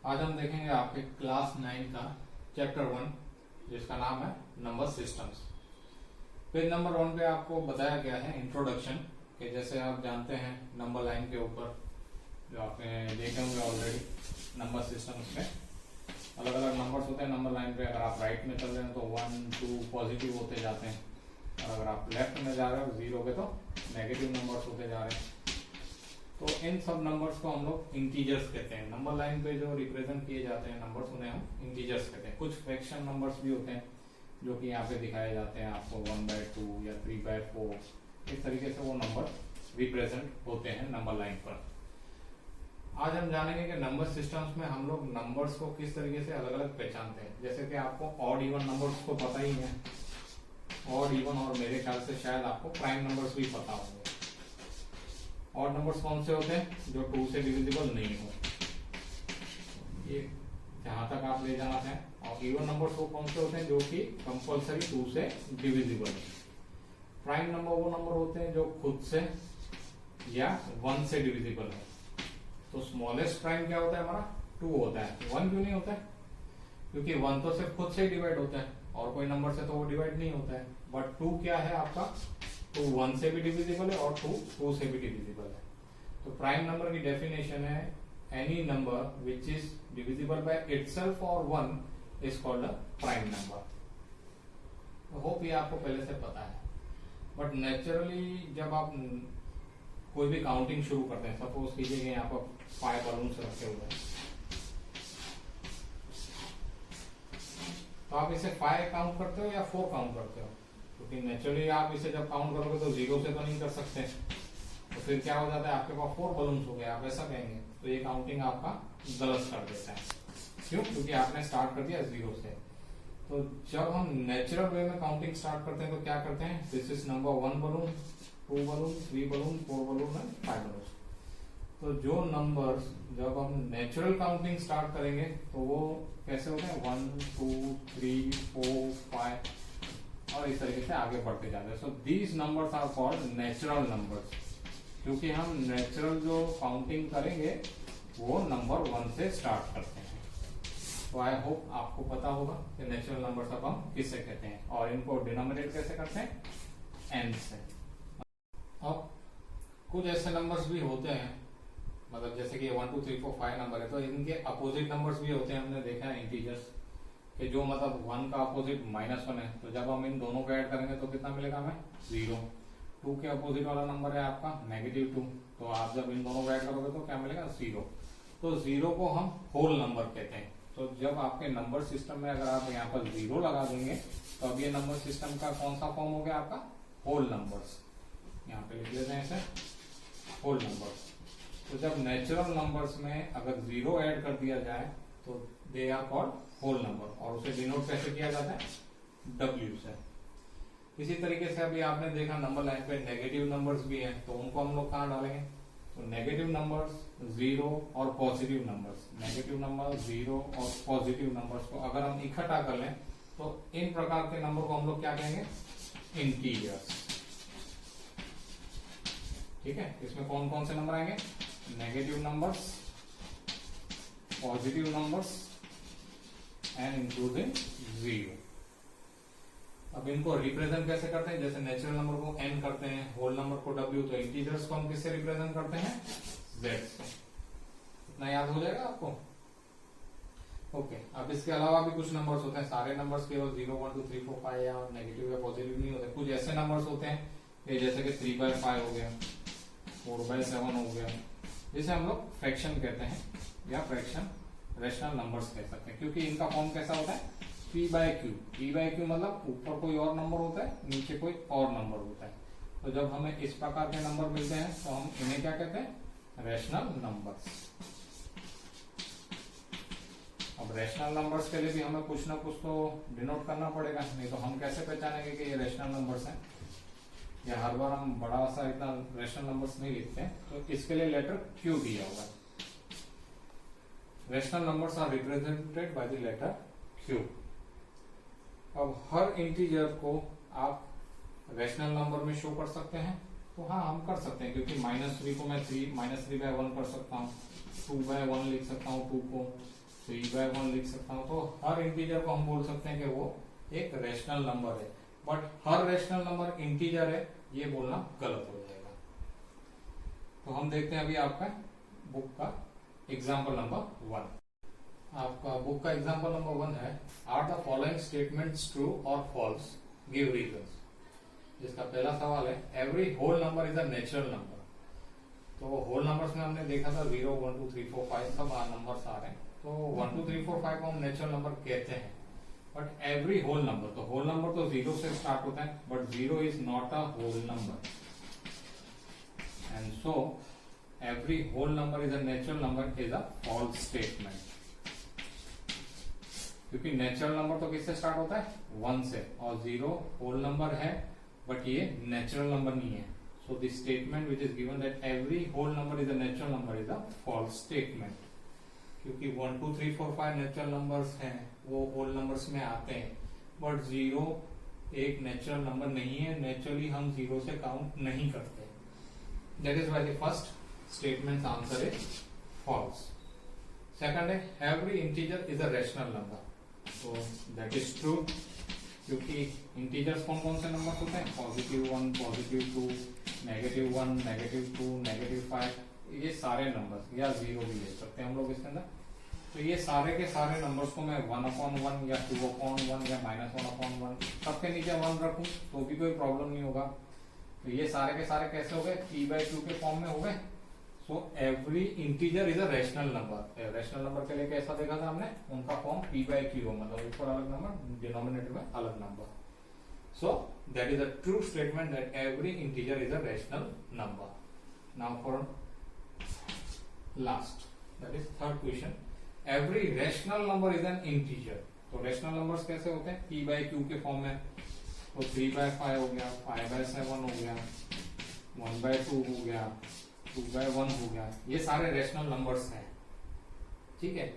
आज हम देखेंगे आपके क्लास 9 का चैप्टर 1 जिसका नाम है नंबर सिस्टम्स। पेज नंबर 1 पे आपको बताया गया है इंट्रोडक्शन कि जैसे आप जानते हैं नंबर लाइन के ऊपर जो आपने देखे होंगे ऑलरेडी नंबर सिस्टम्स में अलग अलग नंबर्स होते हैं। नंबर लाइन पे अगर आप राइट में चल रहे हैं तो 1 2 पॉजिटिव होते जाते हैं और अगर आप लेफ्ट में जा रहे हो 0 पे तो नेगेटिव नंबर्स होते जा रहे हैं। तो इन सब नंबर्स को हम लोग इंटीजर्स कहते हैं। नंबर लाइन पे जो रिप्रेजेंट किए जाते हैं नंबर्स उन्हें हम इंटीजर्स कहते हैं। कुछ फ्रैक्शन नंबर्स भी होते हैं जो कि यहाँ पे दिखाए जाते हैं आपको 1/2 या 3/4 इस तरीके से वो नंबर रिप्रेजेंट होते हैं नंबर लाइन पर। आज हम जानेंगे कि नंबर सिस्टम्स में हम लोग नंबर्स को किस तरीके से अलग अलग पहचानते हैं। जैसे कि आपको ऑड इवन नंबर्स को पता ही है, ऑड इवन, और मेरे ख्याल से शायद आपको प्राइम नंबर्स भी पता होंगे। ऑड नंबर्स कौन से होते हैं? जो 2 से डिविजिबल नहीं हो, ये जहां तक आप ले जाना है। और इवन नंबर्स वो कौन से होते हैं? जो कि कंपलसरी 2 से डिविजिबल है। प्राइम नंबर वो नंबर होते हैं जो खुद से या 1 से डिविजिबल है। तो स्मॉलेस्ट प्राइम क्या होता है हमारा? 2 होता है। 1 क्यों नहीं होता है? क्योंकि 1 तो सिर्फ खुद से ही डिवाइड होता है और कोई नंबर से तो वो डिवाइड नहीं होता है। बट 2 क्या है आपका? 2 1 से भी डिविजिबल है और 2 से भी डिविजिबल है। तो प्राइम नंबर की डेफिनेशन है any number which is divisible by itself और 1 is called a prime number. Hope ये आपको पहले से पता है। बट नेचुरली जब आप कोई भी काउंटिंग शुरू करते हैं, सपोज कीजिए कि यहाँ पर 5 बलून्स रखे हुए हैं, तो आप इसे 5 काउंट करते हो या 4 काउंट करते हो? क्योंकि नेचुरली आप इसे जब काउंट करोगे तो 0 से तो नहीं कर सकते, तो फिर क्या हो जाता है आपके पास 4 बलून्स हो गए, आप ऐसा कहेंगे तो ये काउंटिंग आपका गलत कर देता है। क्यों? क्योंकि आपने स्टार्ट कर दिया 0 से। तो जब हम नेचुरल वे में काउंटिंग स्टार्ट करते हैं तो क्या करते हैं? This is number 1 balloon, 2 balloon, 3 balloon, 4 balloon and 5 balloon. तो जो नंबर्स जब हम नेचुरल काउंटिंग स्टार्ट करेंगे तो वो कैसे होते हैं? 1 2 3 4 5 और इस तरीके से आगे बढ़ते जाते हैं। So these numbers are called natural numbers. क्योंकि हम नेचुरल जो काउंटिंग करेंगे वो नंबर 1 से स्टार्ट करते हैं। तो आई होप आपको पता होगा कि नेचुरल नंबर्स अब हम किससे कहते हैं और इनको डिनोमिनेट कैसे करते हैं? n से। अब कुछ ऐसे नंबर्स भी होते हैं, मतलब जैसे कि 1 2 3 4 5 नंबर है तो इनके अपोजिट नंबर्स भी होते हैं। हमने देखा है इंटीजर्स कि जो मतलब 1 का अपोजिट -1 है, तो जब हम इन दोनों को ऐड करेंगे तो कितना मिलेगा हमें? 0। 2 के अपोजिट वाला नंबर है आपका -2, तो आप जब इन दोनों को ऐड करोगे तो क्या मिलेगा? 0। तो 0 को हम होल नंबर कहते हैं। तो जब आपके नंबर सिस्टम में अगर आप यहाँ पर 0 लगा देंगे तो अब ये नंबर सिस्टम का कौन सा फॉर्म हो गया आपका? Whole numbers. यहाँ पे लिख लेते हैं इसे होल नंबर्स। तो जब नेचुरल नंबर्स में अगर 0 ऐड कर दिया जाए तो they are called whole number और उसे डिनोट कैसे किया जाता है? W से। इसी तरीके से अभी आपने देखा नंबर लाइन पे नेगेटिव नंबर्स भी हैं, तो उनको हम लोग कहाँ डालेंगे? तो नेगेटिव नंबर्स, 0 और पॉजिटिव नंबर्स, नेगेटिव नंबर, 0 और पॉजिटिव नंबर्स को अगर हम इकट्ठा कर लें तो इन प्रकार के नंबर को हम लोग क्या कहेंगे? इंटीजर्स। ठीक है, इसमें कौन कौन से नंबर आएंगे? Negative numbers, positive numbers and including 0। अब इनको रिप्रेजेंट कैसे करते हैं? जैसे नेचुरल नंबर को n करते हैं, होल नंबर को w, तो इंटीजर्स को हम किससे रिप्रेजेंट करते हैं? z से। इतना याद हो जाएगा आपको? ओके। अब इसके अलावा भी कुछ नंबर्स होते हैं। सारे नंबर्स केवल 0 1 2 3 4 5 या नेगेटिव या पॉजिटिव नहीं होते। कुछ ऐसे नंबर्स होते हैं जैसे कि 3/5 हो गया, 4/7 हो गया, जिसे हम लोग फ्रैक्शन कहते हैं या फ्रैक्शन रेशनल नंबर्स कह सकते हैं। क्योंकि इनका फॉर्म कैसा होता है? p/q। p/q मतलब ऊपर कोई और नंबर होता है, नीचे कोई और नंबर होता है। तो जब हमें इस प्रकार के नंबर मिलते हैं तो हम इन्हें क्या कहते हैं? Rational numbers. अब रेशनल नंबर्स के लिए भी हमें कुछ ना कुछ तो डिनोट करना पड़ेगा, नहीं तो हम कैसे पहचानेंगे कि ये रेशनल नंबर्स हैं? या हर बार हम बड़ा सा इतना रेशनल नंबर्स नहीं लिखते हैं, तो इसके लिए लेटर Q दिया हुआ है। Rational numbers are represented by the letter Q। अब हर इंटीजर को आप रेशनल नंबर में शो कर सकते हैं? तो हाँ, हम कर सकते हैं, क्योंकि -3 को मैं -3/1 कर सकता हूँ, 2/1 लिख सकता हूँ 2 को, 3/1 लिख सकता हूँ। तो हर इंटीजर को हम बोल सकते हैं कि वो एक रेशनल नंबर है, but her rational number integer है ये बोलना गलत हो जाएगा। तो हम देखते हैं अभी आपका बुक का एग्जाम्पल नंबर 1। आपका बुक का एग्जाम्पल नंबर 1 है, are the following statements true और फॉल्स, गिव रीजंस। जिसका पहला सवाल है, every whole number is a natural number. तो होल नंबर्स में हमने देखा था 0 1 2 3 4 5 सब नंबर्स आ रहे हैं। तो 1 2 3 4 5 को हम नेचुरल नंबर कहते हैं, बट एवरी होल नंबर, तो होल नंबर तो 0 से स्टार्ट होता है, but 0 is not a whole number, and so every whole number is a natural number is a false statement. क्योंकि नेचुरल नंबर तो किससे स्टार्ट होता है, 1 से, और 0 होल नंबर है बट ये नेचुरल नंबर नहीं है। So the statement which is given that every whole number is a natural number is a false statement। क्योंकि 1 2 3 4 5 नेचुरल नंबर्स हैं, वो होल नंबर्स में आते हैं, बट 0 एक नेचुरल नंबर नहीं है, नेचुरली हम 0 से काउंट नहीं करते। That is why the first statement answer is false. Second है, every integer is a rational number. तो दैट इज ट्रू, क्योंकि इंटीजर्स कौन कौन से नंबर होते हैं, +1 +2 -1 -2 -5, ये सारे नंबर्स, या 0 भी ले सकते हैं हम लोग इसके अंदर। तो ये सारे के सारे नंबर्स को मैं 1/1 या 2/1 या -1/1 सबके नीचे 1 रखूं तो भी कोई प्रॉब्लम नहीं होगा। तो ये सारे के सारे कैसे हो गए, p/2 के फॉर्म में हो गए। So every integer is a rational number. Rational number के लिए कैसा देखा था हमने, उनका फॉर्म p/q हो, मतलब ऊपर अलग नंबर डिनोमिनेटर में अलग number. So that is a true statement that every integer is a rational number. Now for last, that is third question, every rational number is an integer। तो rational numbers कैसे होते हैं, p/q के form में। तो 3/5 हो गया, 5/7 हो गया, 1/2 हो गया, 2/1 हो गया, ये सारे रेशनल नंबर्स हैं, ठीक है।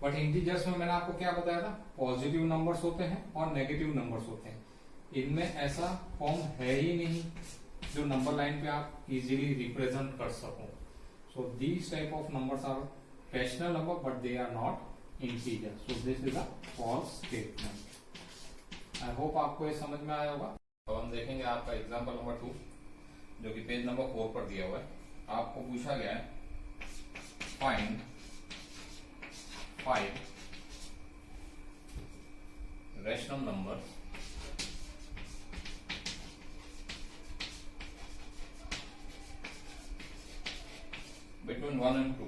बट इंटीजर्स में मैंने आपको क्या बताया था, पॉजिटिव नंबर्स होते हैं और नेगेटिव नंबर्स होते हैं। इनमें ऐसा फॉर्म है ही नहीं जो नंबर लाइन पे आप इजीली रिप्रेजेंट कर सको। So these type of numbers are rational number but they are not integer. So this is a false statement. I hope आपको ये समझ में आया होगा। तो हम देखेंगे आपका एग्जांपल नंबर 2 जो कि पेज नंबर 4 पर दिया हुआ है। आपको पूछा गया है, find 5 rational numbers between 1 and 2।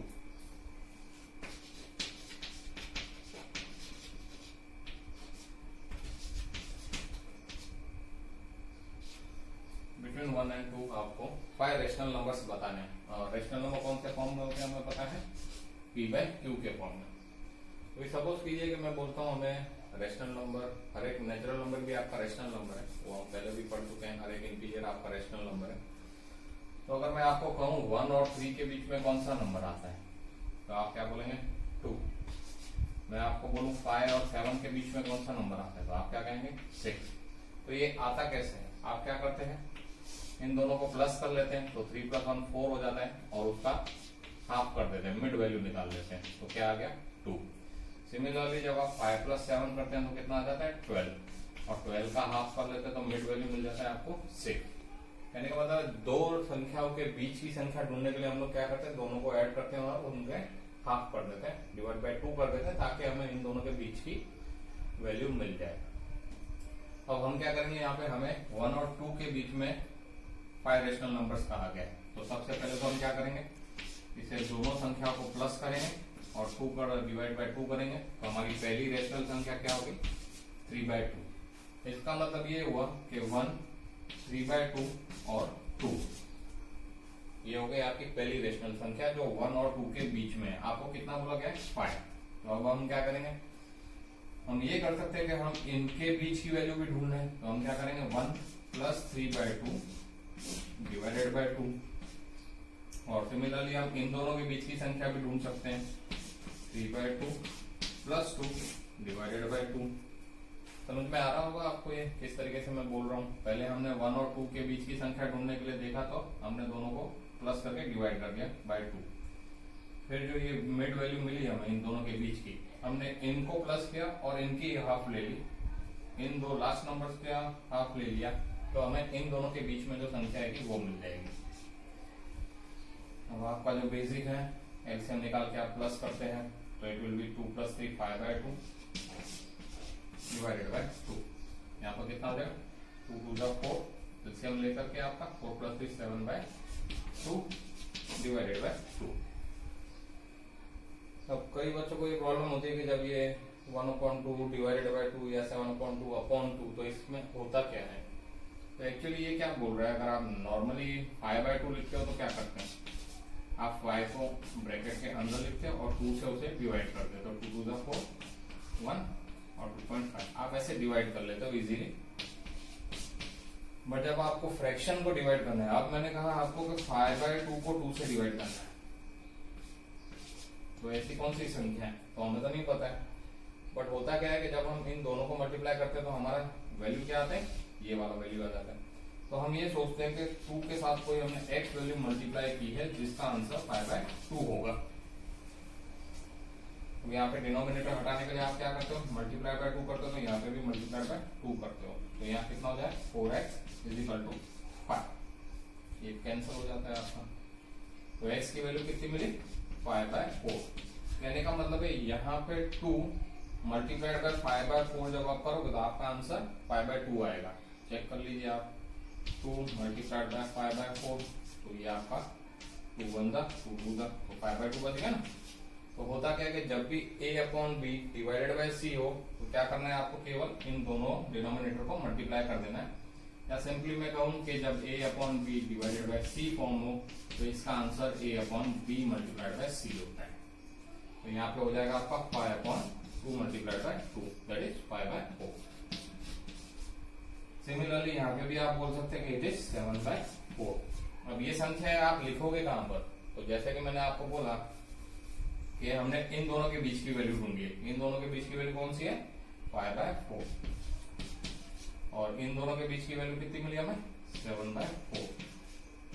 Between 1 and 2 आपको 5 रेशनल नंबर्स बताने हैं। रेशनल नंबर कौन से फॉर्म में होते हैं हमें पता है, p/q के फॉर्म में। तो सपोज कीजिए कि मैं बोलता हूँ हमें रेशनल नंबर, हर एक नेचुरल नंबर भी आपका रेशनल नंबर है, वो हम पहले भी पढ़ चुके हैं, हर एक इंटीजर आपका रेशनल नंबर है। तो अगर मैं आपको कहूं 1 और 3 के बीच में कौन सा नंबर आता है, तो आप क्या बोलेंगे, 2। मैं आपको बोलूं 5 और 7 के बीच में कौन सा नंबर आता है, तो आप क्या कहेंगे, 6। तो ये आता कैसे है, आप क्या करते हैं, इन दोनों को प्लस कर लेते हैं, तो 3 + 1 4 हो जाता है, और उसका हाफ कर देते हैं, मिड वैल्यू निकाल लेते हैं, तो क्या आ गया, 2। सिमिलरली जब आप 5 + 7 करते हैं तो कितना आ जाता है, 12, और 12 का हाफ कर लेते हैं तो मिड वैल्यू मिल जाता है आपको 6। कहने का मतलब दो संख्याओं के बीच की संख्या ढूंढने के लिए हम लोग क्या करते हैं, दोनों को ऐड करते हैं और उनके हाफ कर देते हैं, /2 कर देते हैं, ताकि हमें इन दोनों के बीच की वैल्यू मिल जाए। अब हम क्या करेंगे, यहाँ पे हमें 1 और 2 के बीच में 5 रेशनल नंबर्स कहा गया है। तो सबसे पहले तो हम क्या करेंगे, इसे दोनों संख्याओं को प्लस करेंगे और 2 का /2 करेंगे, तो हमारी पहली रेशनल संख्या क्या होगी, 3/2। इसका मतलब ये हुआ कि 1 3/2 और 2, ये हो गई आपकी पहली रेशनल संख्या जो 1 और 2 के बीच में है। आपको कितना बोला गया है, 5। तो अब हम क्या करेंगे, हम ये कर सकते हैं कि हम इनके बीच की वैल्यू भी ढूंढ रहे हैं, तो हम क्या करेंगे, 1 + 3/2 / 2। और सिमिलरली हम इन दोनों के बीच की संख्या भी ढूंढ सकते हैं, 3/2 + 2 / 2। समझ में आ रहा होगा आपको ये किस तरीके से मैं बोल रहा हूँ। पहले हमने 1 और 2 के बीच की संख्या ढूंढने के लिए देखा, तो हमने दोनों को प्लस करके डिवाइड कर दिया /2। फिर जो ये मिड वैल्यू मिली हमें इन दोनों के बीच की, हमने इनको प्लस किया और इनकी हाफ ले ली, इन दो लास्ट नंबर्स का हाफ ले लिया, तो हमें इन दोनों के बीच में जो संख्या है वो मिल जाएगी। अब आपका जो बेसिक है एलसीएम निकाल के आप प्लस करते हैं तो it will be 2 + 3 5/2 divided by 2। यहाँ पर कितना हो जाएगा 2 × 2 = 4, एलसीएम लेकर के आपका 4 + 3 7/2 डिवाइडेड बाय 2। अब कई बच्चों को ये प्रॉब्लम होती है कि जब ये 1/2 डिवाइडेड बाय 2 या 7/2 तो इसमें होता क्या है। तो एक्चुअली ये क्या बोल रहा है, अगर आप नॉर्मली 5/2 लिखते हो तो क्या करते हैं, आप 5 को ब्रैकेट के अंदर लिखते हो और 2 से उसे डिवाइड करते हो, तो 2 × 4 1 और 2.5 आप ऐसे डिवाइड कर लेते हो इजीली। बट जब आपको फ्रैक्शन को डिवाइड करना है, अब मैंने कहा आपको कि 5/2 को 2 से डिवाइड करना है, तो ऐसी कौन सी संख्या है तो हमें तो नहीं पता है। बट होता क्या है कि जब हम इन दोनों को मल्टीप्लाई करते हैं तो हमारा वैल्यू क्या आता है, ये वाला वैल्यू आ जाता है। तो हम ये सोचते हैं कि 2 के साथ कोई हमने x वैल्यू मल्टीप्लाई की है जिसका आंसर 5/2 होगा। तो यहाँ पे डिनोमिनेटर हटाने के लिए आप क्या करते हो, मल्टीप्लाई बाय 2 करते हो, तो यहाँ पे भी मल्टीप्लाई बाय 2 करते हो, तो यहाँ कितना हो जाए 4x = 5, ये कैंसिल हो जाता है आपका। तो x की वैल्यू कितनी मिली 5/4, कहने का मतलब है यहाँ पे 2 मल्टीप्लाइड बाय 5/4 जब आप करोगे तो आपका आंसर 5/2 आएगा। चेक कर लीजिए आप, 2 मल्टीप्लाइड बाय 5/4, तो ये आपका 2 × 1 2 × 2 तो 5/2 बच गया ना। तो होता क्या है कि जब भी a/b डिवाइडेड बाय c हो तो क्या करना है आपको, केवल इन दोनों डिनोमिनेटर को मल्टीप्लाई कर देना है। या सिंपली मैं कहूँ कि जब a/b divided by c form हो तो इसका answer a/b multiplied by c होता है। तो यहाँ पे हो जाएगा आपका 5/2 multiplied by 2 that is 5/4। Similarly यहाँ पे भी आप बोल सकते हैं कि इट इज 7/4। अब ये संख्या आप लिखोगे कहां पर, तो जैसे कि मैंने आपको बोला कि हमने इन दोनों के बीच की वैल्यू ढूंढी है। इन दोनों के बीच की वैल्यू कौन सी है 5/4, और इन दोनों के बीच की वैल्यू कितनी मिली हमें 7/4।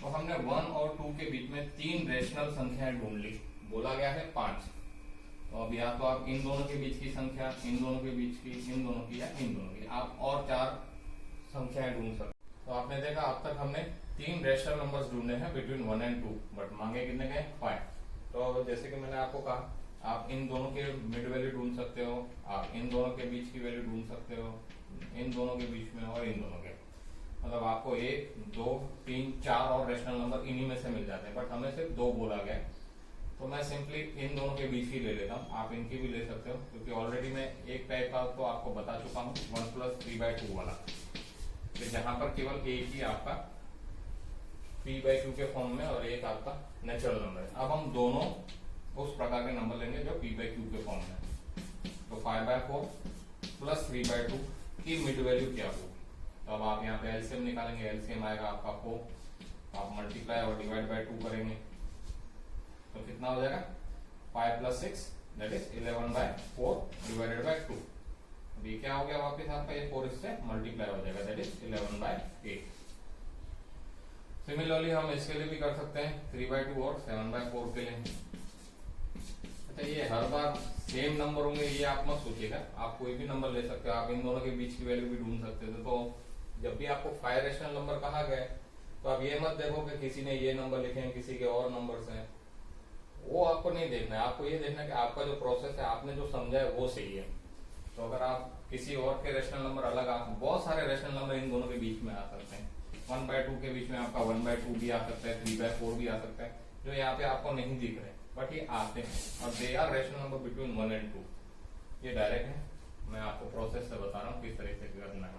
तो हमने 1 और 2 के बीच में 3 रेशनल संख्याएं ढूंढ ली, बोला गया है 5। तो अब या तो आप इन दोनों के बीच की संख्या, इन दोनों के बीच की, इन दोनों की या इन दोनों की, आप और 4 संख्याएं ढूंढ सकते। तो आपने देखा अब तक हमने 3 रेशनल नंबर्स ढूंढे हैं बिटवीन 1 और 2, बट मांगे कितने गए 5। तो जैसे कि मैंने आपको कहा, आप इन दोनों के मिड वैल्यू ढूंढ सकते हो, आप इन दोनों के बीच की वैल्यू ढूंढ सकते हो, इन दोनों के बीच में और इन दोनों के, मतलब आपको 1 2 3 4 और रेशनल नंबर इन्हीं में से मिल जाते हैं, बट हमें सिर्फ 2 बोला गया। तो मैं सिंपली इन दोनों के बीच ही ले लेता हूँ, आप इनकी भी ले सकते हो, क्योंकि ऑलरेडी मैं एक टाइप का तो आपको बता चुका हूँ 1 + 3/2 वाला, तो जहां पर केवल एक ही आपका 3/2 के फॉर्म में और एक आपका नेचुरल नंबर है। अब हम दोनों उस प्रकार के नंबर लेंगे जो 3/2 के फॉर्म में। तो 5/4 + 3/2 की मिड वैल्यू क्या हो, तो अब आप यहाँ पे एलसीएम निकालेंगे, एलसीएम आएगा आपका 4, आप मल्टीप्लाई और डिवाइड बाय 2 करेंगे तो कितना हो जाएगा 5 + 6 दैट इज 11/4 डिवाइडेड बाय 2। अभी क्या हो गया वापस आपका ये 4 इससे मल्टीप्लाई हो जाएगा दैट इज 11/8। सिमिलरली हम इसके लिए भी कर सकते हैं 3/2 और 7/4 के लिए। अच्छा, ये हर बार सेम नंबर होंगे ये आप मत सोचिएगा, आप कोई भी नंबर ले सकते हो, आप इन दोनों के बीच की वैल्यू भी ढूंढ सकते थे। तो जब भी आपको 5 रेशनल नंबर कहा गया तो आप ये मत देखो कि किसी ने ये नंबर लिखे हैं, किसी के और नंबर्स हैं, वो आपको नहीं देखना है। आपको ये देखना है कि आपका जो प्रोसेस है, आपने जो समझा है वो सही है। तो अगर आप किसी और के रेशनल नंबर अलग, आप बहुत सारे रेशनल नंबर इन दोनों के बीच में आ सकते हैं। 1/2 के बीच में आपका 1/2 भी आ सकता है, 3/4 भी आ सकता है, जो यहाँ पे आपको नहीं दिख रहे बट ये आते हैं, और they are rational number between 1 और 2। ये डायरेक्ट है, मैं आपको प्रोसेस से बता रहा हूँ किस तरीके से करना है।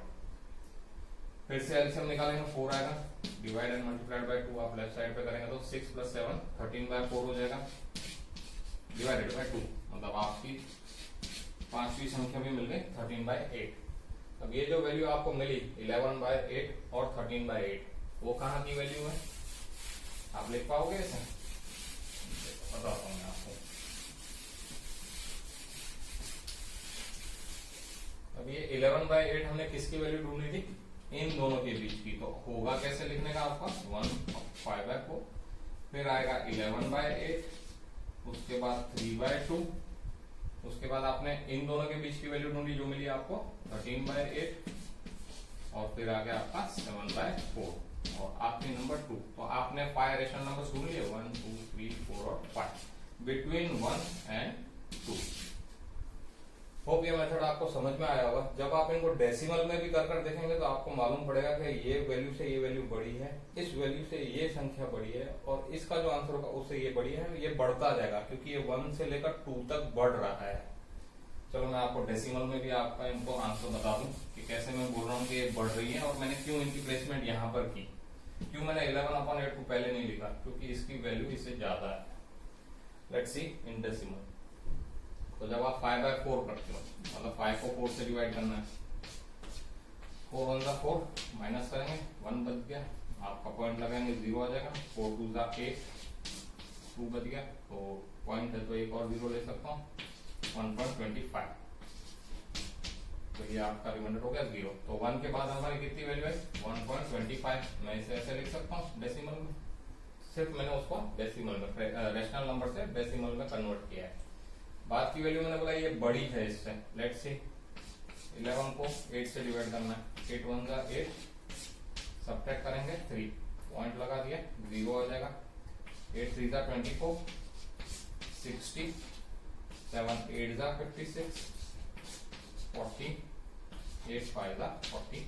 फिर से एलसीएम निकालेंगे, 4 आएगा, डिवाइड एंड मल्टीप्लाइड बाय 2 आप लेफ्ट साइड पे करेंगे तो 6 + 7 13/4 हो जाएगा डिवाइडेड बाय 2, मतलब आपकी 5वीं संख्या भी मिल गई 13/8। अब ये जो वैल्यू आपको मिली 11/8 और 13/8 वो कहाँ की वैल्यू है, आप लिख पाओगे इसे, बताता हूँ मैं आपको। अब ये 11/8 हमने किसकी वैल्यू ढूंढी थी, इन दोनों के बीच की, तो होगा कैसे लिखने का आपका 1 5/4, फिर आएगा 11/8 उसके बाद 3/2, उसके बाद आपने इन दोनों के बीच की वैल्यू ढूंढी जो मिली आपको 13/8, और फिर आ गया आपका 7/4 और आखिरी नंबर 2। तो आपने 5 रेशनल नंबर ढूंढ लिए 1 2 3 4 और 5 बिटवीन 1 एंड 2। होप ये मेथड आपको समझ में आया होगा। जब आप इनको डेसिमल में भी कर देखेंगे तो आपको मालूम पड़ेगा कि ये वैल्यू से ये वैल्यू बड़ी है, इस वैल्यू से ये संख्या बड़ी है, और इसका जो आंसर होगा उससे ये बड़ी है। ये बढ़ता जाएगा क्योंकि ये 1 से लेकर 2 तक बढ़ रहा है। चलो मैं आपको डेसिमल में भी आपका इनको आंसर बता दूं कि कैसे मैं बोल रहा हूँ कि ये बढ़ रही है और मैंने क्यों इनकी प्लेसमेंट यहाँ पर की। क्यों मैंने 11/8 को पहले नहीं लिखा, क्योंकि इसकी वैल्यू इससे ज्यादा है। Let's see in decimal. तो जब आप 5/4 करते हो, मतलब 5 को 4 से डिवाइड करना है, 4 1 जा 4 माइनस करेंगे 1 बच गया, आपका पॉइंट लगाएंगे 0 आ जाएगा, 4 2 जा 8 2 बच गया, तो पॉइंट है तो एक और 0 ले सकता हूँ 1.25। तो ये आपका रिमाइंडर हो गया 0। तो 1 के बाद हमारी कितनी वैल्यू है 1.25। मैं इसे ऐसे लिख सकता हूँ डेसिमल में, सिर्फ मैंने उसको डेसिमल में रेशनल नंबर से डेसिमल में कन्वर्ट किया है। बाद की वैल्यू मैंने बोला ये बड़ी है इससे। लेट्स सी 11 को 8 से डिवाइड करना है, 8 1 जा 8, सब्ट्रैक्ट करेंगे 3, पॉइंट लगा दिया 0 आ जाएगा, 8 3 जा 24, 60, 7 8 जा 56, 40, 8 5 जा 40।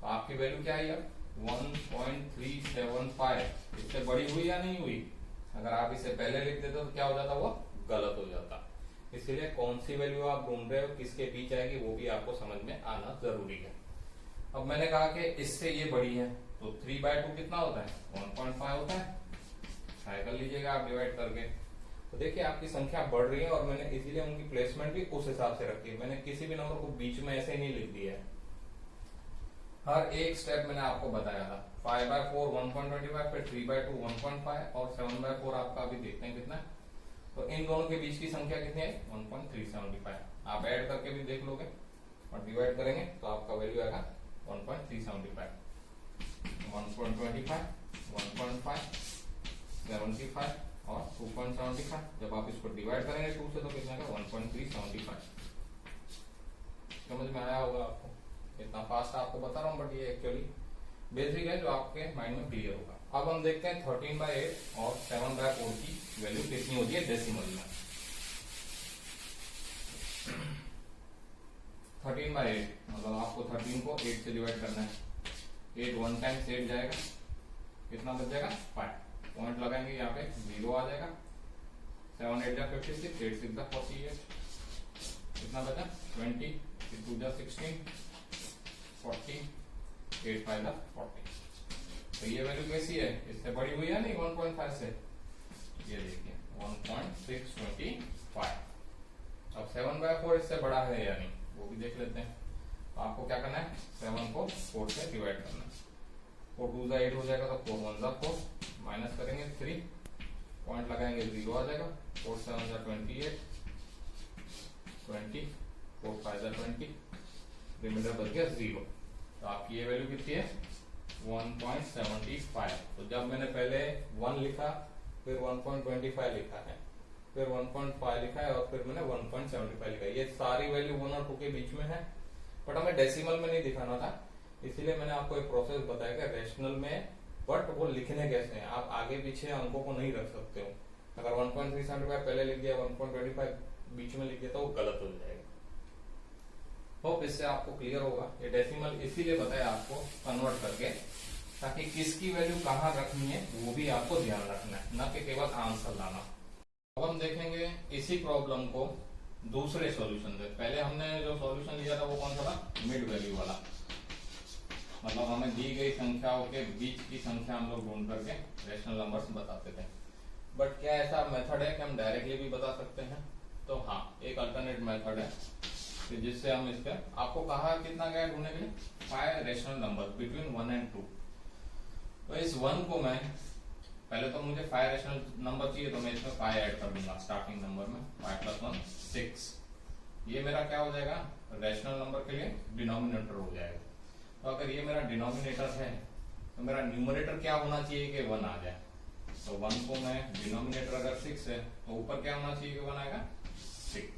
तो आपकी वैल्यू क्या है 1.375। इससे बड़ी हुई या नहीं हुई? अगर आप इसे पहले लिख देते तो क्या हो जाता, वो गलत हो जाता। इसीलिए कौन सी वैल्यू आप ढूंढ रहे हो, किसके बीच आएगी, वो भी आपको समझ में आना जरूरी है। अब मैंने कहा कि इससे ये बड़ी है, तो 3/2 कितना होता है 1.5 होता है। ट्राई कर लीजिएगा आप डिवाइड करके। तो देखिए आपकी संख्या बढ़ रही है और मैंने इसीलिए उनकी प्लेसमेंट भी उस हिसाब से रखी है। मैंने किसी भी नंबर को बीच में ऐसे नहीं लिख दिया है, हर एक स्टेप मैंने आपको बताया था। 5/4 1.25, फिर 3/2 1.5 और 7/4 आपका अभी देखते हैं कितना है। तो इन दोनों के बीच की संख्या कितनी है 1.375। आप ऐड करके भी देख लोगे और डिवाइड करेंगे तो आपका वैल्यू आएगा 1.375, 1.25, 1.5, 75 और 2.75। जब आप इसको डिवाइड करेंगे 2 से तो कितना आएगा 1.375। समझ में आया होगा आपको? इतना फास्ट आपको बता रहा हूँ, बट ये एक्चुअली बेसिक है जो आपके माइंड में क्लियर होगा। अब हम देखते हैं 13/8 और 7/4 की वैल्यू कितनी होती है डेसिमल में। 13/8 मतलब आपको 13 को 8 से डिवाइड करना है। 8 1 टाइम्स 8 जाएगा, कितना बच जाएगा 5, पॉइंट लगाएंगे यहाँ पे 0 आ जाएगा। 7 8 जा 56, 8 6 जा 48, कितना बचा 20, 2 जा 16, 40, 8 5 जा 40। तो ये वैल्यू कैसी है, इससे बड़ी हुई है नहीं 1.5 से? ये देखिए 1.625। अब 7/4 इससे बड़ा है या नहीं वो भी देख लेते हैं। तो आपको क्या करना है 7 को 4 से डिवाइड करना है। 4 2 जा 8 हो जाएगा, तो 4 1 जा 4, माइनस करेंगे 3, पॉइंट लगाएंगे 0 आ जाएगा। 4 7 जा 28, 20, 4 5 जा 20, रिमाइंडर बच गया 0। तो आपकी ये वैल्यू कितनी है 1.75। तो जब मैंने पहले 1 लिखा, फिर 1.25 लिखा है, फिर 1.5 लिखा है और फिर मैंने 1.75 लिखा है। ये सारी वैल्यू 1 और 2 के बीच में है, बट हमें डेसिमल में नहीं दिखाना था, इसीलिए मैंने आपको एक प्रोसेस बताया कि रेशनल में, बट वो लिखने कैसे हैं। आप आगे पीछे अंकों को नहीं रख सकते हो। अगर 1.375 पहले लिख दिया, 1.25 बीच में लिख दिया तो वो गलत हो जाएगा। होप इससे आपको क्लियर होगा। ये डेसिमल इसीलिए बताया आपको कन्वर्ट करके, ताकि किसकी वैल्यू कहाँ रखनी है वो भी आपको ध्यान रखना है, न कि केवल आंसर लाना। अब हम देखेंगे इसी प्रॉब्लम को दूसरे सॉल्यूशन से। पहले हमने जो सॉल्यूशन लिया था वो कौन सा था, मिड वैल्यू वाला। मतलब हमें दी गई संख्याओं के बीच की संख्या हम लोग ढूंढ करके रेशनल नंबर्स बताते थे। बट क्या ऐसा मेथड है कि हम डायरेक्टली भी बता सकते हैं? तो हाँ, एक अल्टरनेट मेथड है जिससे हम इसका, आपको कहा कितना गया ढूंढने के लिए 5 रेशनल नंबर बिटवीन 1 and 2। तो इस 1 को मैं पहले, तो मुझे 5 रेशनल नंबर चाहिए, तो मैं इसमें 5 ऐड कर दूंगा स्टार्टिंग नंबर में। 5 + 1 6। ये मेरा क्या हो जाएगा, रेशनल नंबर के लिए डिनोमिनेटर हो जाएगा। तो अगर ये मेरा डिनोमिनेटर है तो मेरा न्यूमरेटर क्या होना चाहिए कि 1 आ जाए। तो 1 को मैं डिनोमिनेटर अगर 6 है तो ऊपर क्या होना चाहिए, 1 आएगा 6,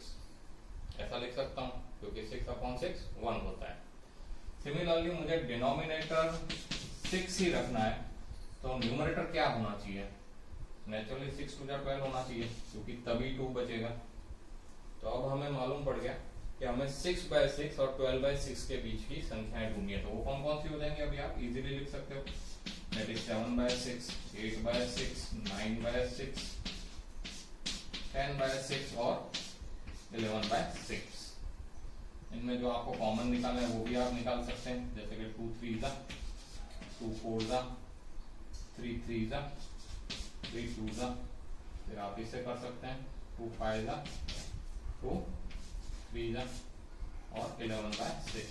ऐसा लिख सकता हूँ क्योंकि 6/6 1 होता है। सिमिलरली मुझे डिनोमिनेटर 6 ही रखना है तो न्यूमरेटर क्या होना चाहिए, नेचुरली 6 2 जा 12 होना चाहिए क्योंकि तभी 2 बचेगा। तो अब हमें मालूम पड़ गया कि हमें 6/6 और 12/6 के बीच की संख्याएं ढूंढनी है। तो वो कौन कौन सी हो जाएंगी अभी आप इजीली लिख सकते हो, दैट इज 7/6, 8/6, 9/6, 10/6 और 11/6। इनमें जो आपको कॉमन निकालना है वो भी आप निकाल सकते हैं, जैसे कि 2 3 जा 2 4 जा 3 3 जा 3 2 जा, फिर आप इसे कर सकते हैं 2 5 जा 2 3 जा और 11/6।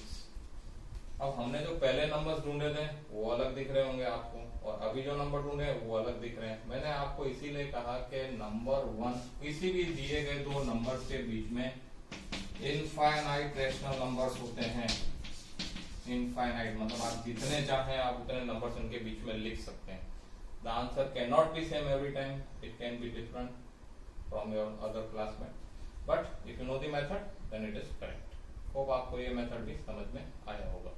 अब हमने जो पहले नंबर्स ढूंढे थे वो अलग दिख रहे होंगे आपको, और अभी जो नंबर ढूंढे हैं वो अलग दिख रहे हैं। मैंने आपको इसीलिए कहा कि नंबर 1 किसी भी दिए गए दो नंबर्स के बीच में इनफाइनाइट रैशनल नंबर्स होते हैं। इनफाइनाइट मतलब आप जितने चाहें आप उतने नंबर्स उनके बीच में लिख सकते हैं। The answer can not be same every time, it can be different from your other classmate, but if you know the method then it is correct. Hope आपको ये मेथड भी समझ में आया होगा।